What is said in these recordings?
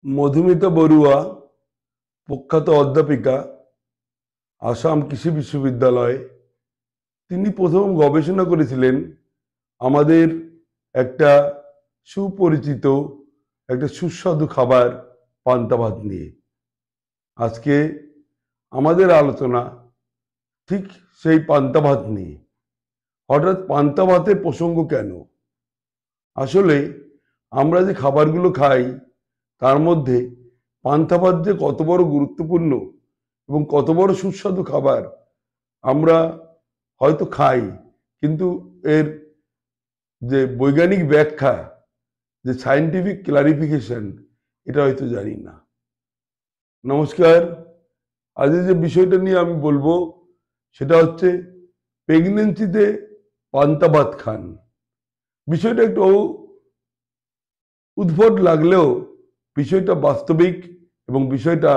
মধুমিতা বড়ুয়া প্রখ্যাত অধ্যাপিকা, আসাম কৃষি বিশ্ববিদ্যালয়। তিনি প্রথম গবেষণা করেছিলেন আমাদের একটা সুপরিচিত, একটা সুস্বাদু খাবার পান্তা ভাত নিয়ে। আজকে আমাদের আলোচনা ঠিক সেই পান্তা ভাত নিয়ে। হঠাৎ পান্তা ভাতের প্রসঙ্গ কেন? আসলে আমরা যে খাবারগুলো খাই তার মধ্যে পান্তা ভাত যে কত বড় গুরুত্বপূর্ণ এবং কত বড় সুস্বাদু খাবার আমরা হয়তো খাই, কিন্তু এর যে বৈজ্ঞানিক ব্যাখ্যা, যে সায়েন্টিফিক ক্লারিফিকেশন, এটা হয়তো জানি না। নমস্কার। আজ যে বিষয়টা নিয়ে আমি বলবো সেটা হচ্ছে প্রেগনেন্সিতে পান্তা ভাত খান। বিষয়টা একটু উদ্ভট লাগলেও বিষয়টা বাস্তবিক এবং বিষয়টা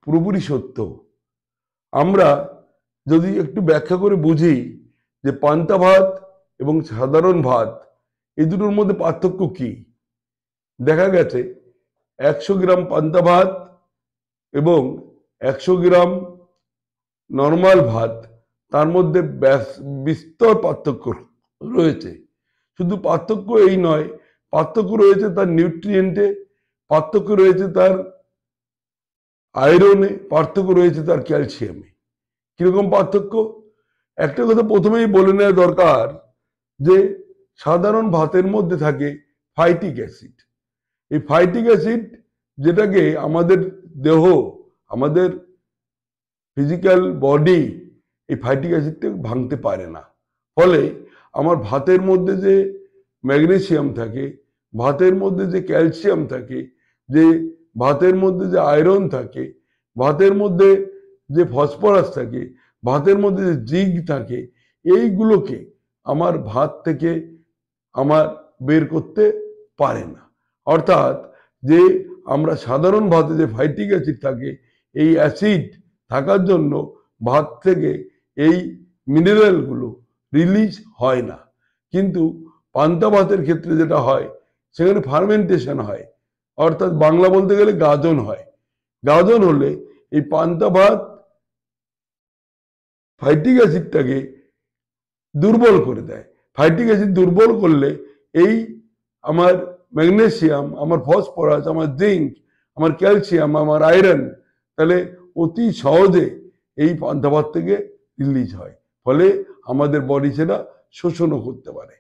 পুরোপুরি সত্য। আমরা যদি একটু ব্যাখ্যা করে বুঝি যে পান্তা ভাত এবং সাধারণ ভাত এই দুটোর মধ্যে পার্থক্য কি, দেখা গেছে 100 গ্রাম পান্তা ভাত এবং 100 গ্রাম নর্মাল ভাত, তার মধ্যে বিস্তর পার্থক্য রয়েছে। শুধু পার্থক্য এই নয়, পার্থক্য রয়েছে তার নিউট্রিয়েন্টে, পার্থক্য রয়েছে তার আয়রনে, পার্থক্য রয়েছে তার ক্যালসিয়ামে। কিরকম পার্থক্য? একটা কথা প্রথমেই বলে নেওয়া দরকার যে সাধারণ ভাতের মধ্যে থাকে ফাইটিক অ্যাসিড। এই ফাইটিক অ্যাসিড যেটাকে আমাদের দেহ, আমাদের ফিজিক্যাল বডি এই ফাইটিক অ্যাসিডটা ভাঙতে পারে না। ফলে আমার ভাতের মধ্যে যে ম্যাগনেসিয়াম থাকে, ভাতের মধ্যে যে ক্যালসিয়াম থাকে, যে ভাতের মধ্যে যে আয়রন থাকে, ভাতের মধ্যে যে ফসফরাস থাকে, ভাতের মধ্যে যে জিঙ্ক থাকে, এইগুলোকে আমার ভাত থেকে আমার বের করতে পারে না। অর্থাৎ যে আমরা সাধারণ ভাতে যে ফাইটিক অ্যাসিড থাকে, এই অ্যাসিড থাকার জন্য ভাত থেকে এই মিনারেলগুলো রিলিজ হয় না। কিন্তু পান্তা ভাতের ক্ষেত্রে যেটা হয়, সেখানে ফার্মেন্টেশন হয়, অর্থাৎ বাংলা বলতে গেলে গাজন হয়। গাজন হলে এই পান্তা ভাত ফাইটিক অ্যাসিডটাকে দুর্বল করে দেয়। ফাইটিক অ্যাসিড দুর্বল করলে এই আমার ম্যাগনেসিয়াম, আমার ফসফরাস, আমার জিঙ্ক, আমার ক্যালসিয়াম, আমার আয়রন তাহলে অতি সহজে এই পান্তা ভাত থেকে রিলিজ হয়। ফলে আমাদের বডি সেটা শোষণও করতে পারে।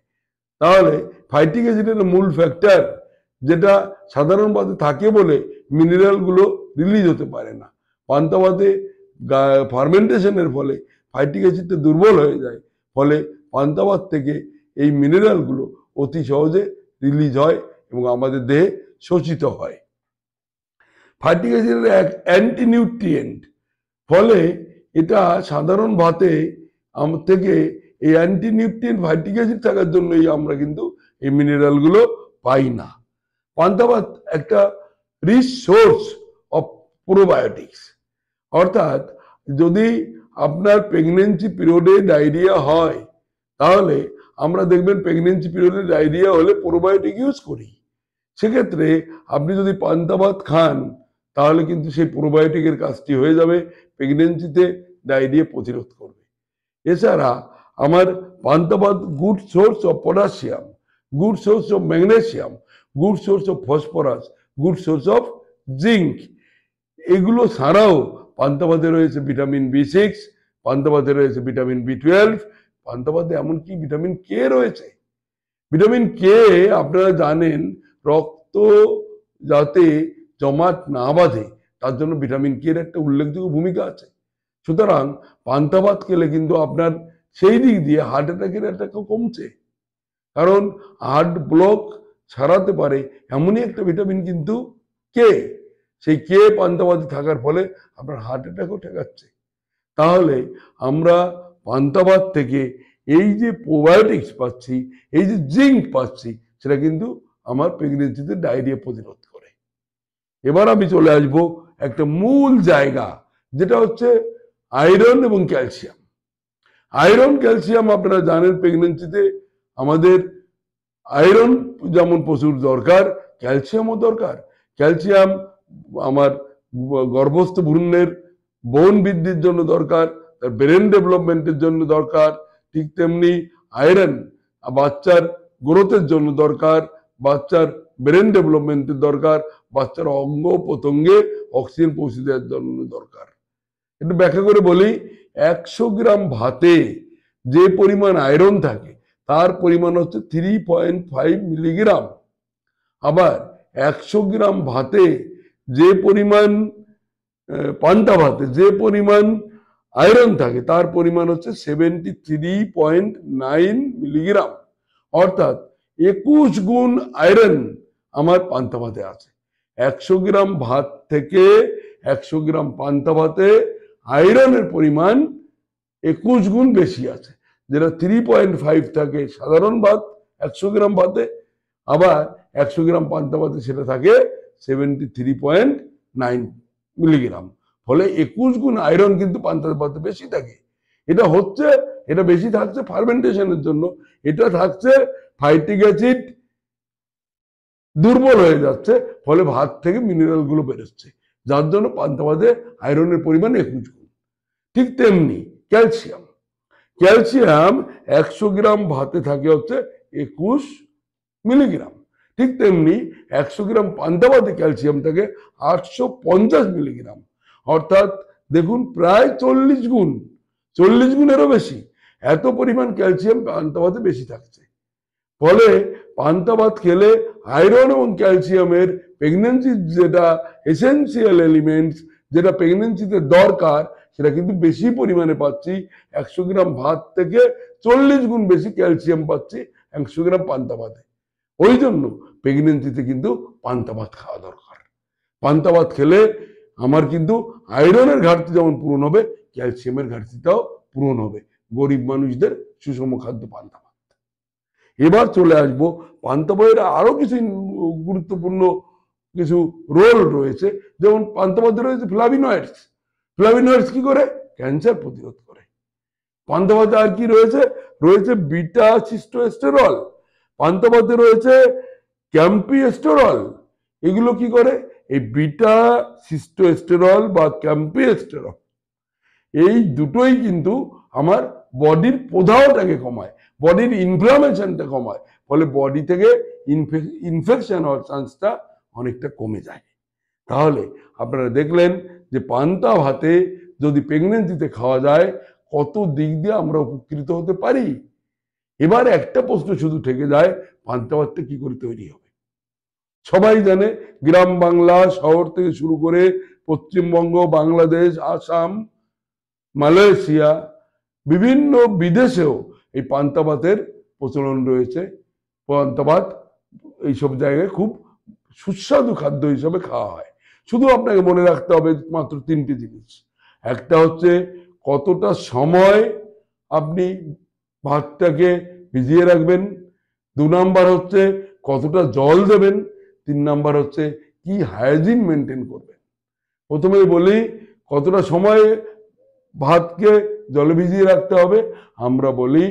তাহলে ফাইটিক অ্যাসিডের মূল ফ্যাক্টর, যেটা সাধারণ ভাতে থাকে বলে মিনারেলগুলো রিলিজ হতে পারে না। পান্তা ভাতে ফার্মেন্টেশনের ফলে ফাইটিক অ্যাসিডটা দুর্বল হয়ে যায়, ফলে পান্তা ভাত থেকে এই মিনারেলগুলো অতি সহজে রিলিজ হয় এবং আমাদের দেহে শোষিত হয়। ফাইটিক অ্যাসিডের এক অ্যান্টি নিউট্রিয়েন্ট, ফলে এটা সাধারণ ভাতে থেকে এই অ্যান্টি নিউট্রিয়েন্ট ফাইটিক অ্যাসিড থাকার জন্যই আমরা কিন্তু এই মিনারেলগুলো পাই না। পান্তা ভাত একটা রিচ সোর্স অফ প্রোবায়োটিক্স, অর্থাৎ যদি আপনার প্রেগনেন্সি পিরিয়ডে ডায়রিয়া হয়, তাহলে আমরা দেখবেন প্রেগনেন্সি পিরিয়ডে ডায়রিয়া হলে প্রোবায়োটিক ইউজ করি। সেক্ষেত্রে আপনি যদি পান্তা ভাত খান, তাহলে কিন্তু সেই প্রোবায়োটিকের কাজটি হয়ে যাবে, প্রেগনেন্সিতে ডায়রিয়া প্রতিরোধ করবে। এছাড়া আমার পান্তা ভাত good source of potassium, good source of magnesium, good source of phosphorus, good source of zinc. এগুলো ছাড়াও পান্তা ভাতে রয়েছে ভিটামিন B6, পান্তা ভাতে রয়েছে ভিটামিন B12, পান্তা ভাতে এমনকি ভিটামিন কে রয়েছে। ভিটামিন কে আপনারা জানেন রক্ত যাতে জমাট না বাঁধে তার জন্য ভিটামিন কে এর একটা উল্লেখযোগ্য ভূমিকা আছে। সুতরাং পান্তা ভাত খেলে কিন্তু আপনার সেই দিক দিয়ে হার্ট অ্যাটাকের একটা কমছে, কারণ হার্ট ব্লক সারাতে পারে এমনই একটা ভিটামিন কিন্তু কে। সেই কে পান্তা ভাতে থাকার ফলে আপনার হার্ট অ্যাটাকও ঠেকাচ্ছে। তাহলে আমরা পান্তা ভাত থেকে এই যে প্রোবায়োটিক্স পাচ্ছি, এই যে জিঙ্ক পাচ্ছি, সেটা কিন্তু আমার প্রেগনেন্সিতে ডায়রিয়া প্রতিরোধ করে। এবার আমি চলে আসবো একটা মূল জায়গা, যেটা হচ্ছে আয়রন এবং ক্যালসিয়াম। আয়রন ক্যালসিয়াম আপনারা জানেন প্রেগনেন্সিতে আমাদের আয়রন যেমন প্রচুর দরকার, ক্যালসিয়ামও দরকার। ক্যালসিয়াম আমার গর্ভস্থ ভ্রূণের বোন বৃদ্ধির জন্য দরকার, তার ব্রেন ডেভেলপমেন্টের জন্য দরকার। ঠিক তেমনি আয়রন বাচ্চার গ্রোথের জন্য দরকার, বাচ্চার ব্রেন ডেভেলপমেন্টের দরকার, বাচ্চার অঙ্গ প্রত্যঙ্গে অক্সিজেন পৌঁছে দেওয়ার জন্য দরকার। একটু ব্যাখ্যা করে বলি, 100 গ্রাম ভাতে যে পরিমাণ আয়রন থাকে তার পরিমাণ হচ্ছে 3.5 মিলিগ্রাম। আবার 100 গ্রাম ভাতে যে পরিমাণ পান্তা ভাতে যে পরিমাণ আয়রন থাকে তার পরিমাণ হচ্ছে 73.9 মিলিগ্রাম। অর্থাৎ 21 গুণ আয়রন আমার পান্তা ভাতে আছে। 100 গ্রাম ভাত থেকে 100 গ্রাম পান্তা ভাতে আয়রনের পরিমাণ 21 গুণ বেশি আছে, যেটা 3.5 থাকে সাধারণ ভাত 100 গ্রাম ভাতে, আবার 100 গ্রাম পান্তা ভাতে সেটা থাকে 73.9 মিলিগ্রাম। ফলে 21 গুণ আয়রন কিন্তু পান্তা ভাতে বেশি থাকে। এটা বেশি থাকছে ফার্মেন্টেশনের জন্য, এটা থাকছে ফাইটিক অ্যাসিড দুর্বল হয়ে যাচ্ছে, ফলে ভাত থেকে মিনারেল গুলো বেরোচ্ছে, যার জন্য পান্তা ভাতে আয়রনের পরিমাণ 21 গুণ। ঠিক তেমনি ক্যালসিয়াম 100 গ্রাম ভাতে থাকে হচ্ছে 21 মিলিগ্রাম। ঠিক তেমনি 100 গ্রাম পান্তা ভাতে ক্যালসিয়াম থাকে 850 মিলিগ্রাম। অর্থাৎ দেখুন প্রায় 40 গুণেরও বেশি এত পরিমাণ ক্যালসিয়াম পান্তা ভাতে বেশি থাকছে। ফলে পান্তা ভাত খেলে আয়রন এবং ক্যালসিয়ামের প্রেগনেন্সির যেটা এসেন্সিয়াল এলিমেন্টস, যেটা প্রেগনেন্সিতে দরকার, সেটা কিন্তু বেশি পরিমাণে পাচ্ছি। 100 গ্রাম ভাত থেকে 40 গুণ বেশি ক্যালসিয়াম পাচ্ছি 100 গ্রাম পান্তা ভাতে। ওই জন্য প্রেগনেন্সিতে কিন্তু পান্তা ভাত খাওয়া দরকার। পান্তা ভাত খেলে আমার কিন্তু আয়রনের ঘাটতি যেমন পূরণ হবে, ক্যালসিয়ামের ঘাটতিটাও পূরণ হবে। গরিব মানুষদের সুষম খাদ্য পান্তা ভাত। এবার চলে আসবো পান্তা ভাতের আরো কিছু গুরুত্বপূর্ণ কিছু রোল রয়েছে। যেমন পান্তা ভাতে রয়েছে ফ্লাভিনয়েডস কি করে? ক্যান্সার প্রতিরোধ করে। পান্তা ভাতে আর কি রয়েছে? রয়েছে বিটা সিস্টোস্টেরল, পান্তা ভাতে রয়েছে ক্যাম্পিএস্টেরল। এগুলো কি করে? এই বিটা সিস্টোস্টেরল বা ক্যাম্পিএস্টেরল এই দুটোই কিন্তু আমার বডির প্রদাহটাকে কমায়, বডির ইনফ্লামেশনটা কমায়, ফলে বডি থেকে ইনফেকশন হওয়ার চান্সটা অনেকটা কমে যায়। তাহলে আপনারা দেখলেন যে পান্তা ভাতে যদি প্রেগনেন্সিতে খাওয়া যায় কত দিক দিয়ে আমরা উপকৃত হতে পারি। এবার একটা প্রশ্ন শুধু থেকে যায়, পান্তা ভাতটা কি করে তৈরি হবে? সবাই জানে গ্রাম বাংলা শহর থেকে শুরু করে পশ্চিমবঙ্গ, বাংলাদেশ, আসাম, মালয়েশিয়া, বিভিন্ন বিদেশেও এই পান্তা ভাতের প্রচলন রয়েছে। পান্তা ভাত এইসব জায়গায় খুব সুস্বাদু খাদ্য হিসাবে খাওয়া হয়। শুধু আপনাকে মনে রাখতে হবে মাত্র 3টি জিনিস। একটা হচ্ছে কতটা সময় আপনি ভাতটাকে ভিজিয়ে রাখবেন, 2 নাম্বার হচ্ছে কতটা জল দেবেন, 3 নাম্বার হচ্ছে কি হাইজিন মেনটেন করবেন। প্রথমে বলি কতটা সময় ভাতকে জলে ভিজিয়ে রাখতে হবে। আমরা বলি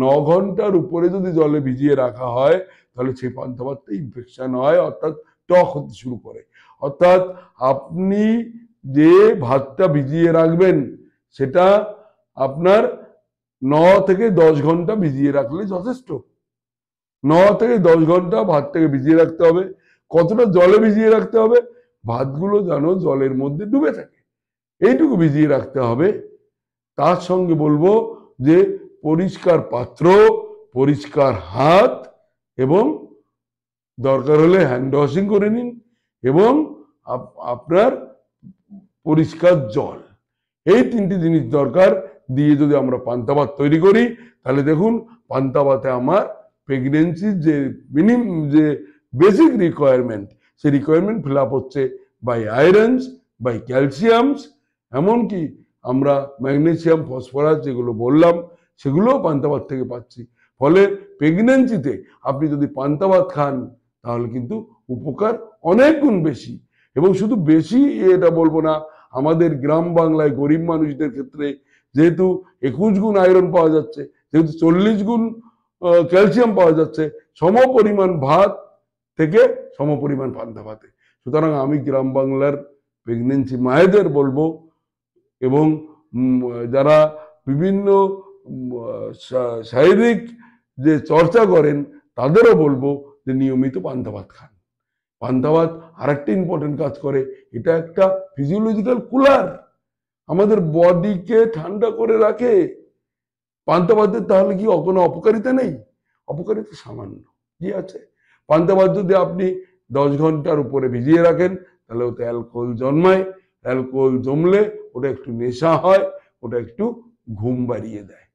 9 ঘন্টার উপরে যদি জলে ভিজিয়ে রাখা হয় তাহলে সেই পান্তা ভাতটা ইনফেকশন হয়, অর্থাৎ টক হতে শুরু করে। অর্থাৎ আপনি যে ভাতটা ভিজিয়ে রাখবেন সেটা আপনার 9 থেকে 10 ঘন্টা ভিজিয়ে রাখলে যথেষ্ট। 9 থেকে 10 ঘন্টা ভাতটাকে ভিজিয়ে রাখতে হবে। কতটা জলে ভিজিয়ে রাখতে হবে? ভাতগুলো যেন জলের মধ্যে ডুবে থাকে এইটুকু ভিজিয়ে রাখতে হবে। তার সঙ্গে বলবো যে পরিষ্কার পাত্র, পরিষ্কার হাত এবং দরকার হলে হ্যান্ড ওয়াশিং করে নিন, এবং আপনার পরিষ্কার জল, এই 3টি জিনিস দরকার দিয়ে যদি আমরা পান্তা ভাত তৈরি করি তাহলে দেখুন পান্তা ভাতে আমার প্রেগনেন্সির যে বেসিক রিকোয়ারমেন্ট, সেই রিকোয়ারমেন্ট ফিল আপ হচ্ছে বাই আয়রনস, বাই ক্যালসিয়ামস, এমনকি আমরা ম্যাগনেসিয়াম, ফসফরাস যেগুলো বললাম সেগুলোও পান্তা ভাত থেকে পাচ্ছি। ফলে প্রেগনেন্সিতে আপনি যদি পান্তা ভাত খান তাহলে কিন্তু উপকার অনেক গুণ বেশি। এবং শুধু বেশি এটা বলবো না, আমাদের গ্রাম বাংলায় গরিব মানুষদের ক্ষেত্রে যেহেতু 21 গুণ আয়রন পাওয়া যাচ্ছে, যেহেতু 40 গুণ ক্যালসিয়াম পাওয়া যাচ্ছে, সম পরিমাণ ভাত থেকে সম পরিমাণ পান্তা ভাতে, সুতরাং আমি গ্রাম বাংলার প্রেগনেন্সি মায়েদের বলবো, এবং যারা বিভিন্ন শারীরিক যে চর্চা করেন তাদেরও বলবো যে নিয়মিত পান্তা ভাত খান। পান্তা ভাত আরেকটা ইম্পর্টেন্ট কাজ করে, এটা একটা ফিজিওলজিক্যাল কুলার, আমাদের বডিকে ঠান্ডা করে রাখে। পান্তা ভাতের তাহলে কি কোনো অপকারিতা নেই? অপকারিতা সামান্য কি আছে। পান্তা ভাত যদি আপনি 10 ঘন্টার উপরে ভিজিয়ে রাখেন তাহলে ওতে অ্যালকোহল জন্মায়, অ্যালকোহল জমলে ওটা একটু নেশা হয়, ওটা একটু ঘুম বাড়িয়ে দেয়,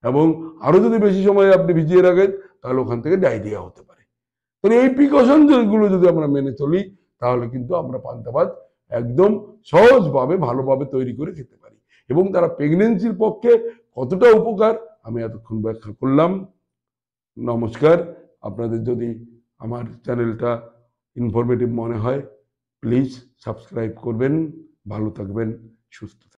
এবং আরো যদি বেশি সময় আপনি ভিজিয়ে রাখেন তাহলে ওখান থেকে ডায়রিয়া হতে পারে। তো এই প্রিকশন যেগুলো যদি আমরা মেনে চলি তাহলে কিন্তু আমরা পান্তা ভাত একদম সহজভাবে ভালোভাবে তৈরি করে খেতে পারি, এবং তারা প্রেগনেন্সির পক্ষে কতটা উপকার আমি এতক্ষণ ব্যাখ্যা করলাম। নমস্কার। আপনাদের যদি আমার চ্যানেলটা ইনফরমেটিভ মনে হয় প্লিজ সাবস্ক্রাইব করবেন। ভালো থাকবেন, সুস্থ থাকবেন।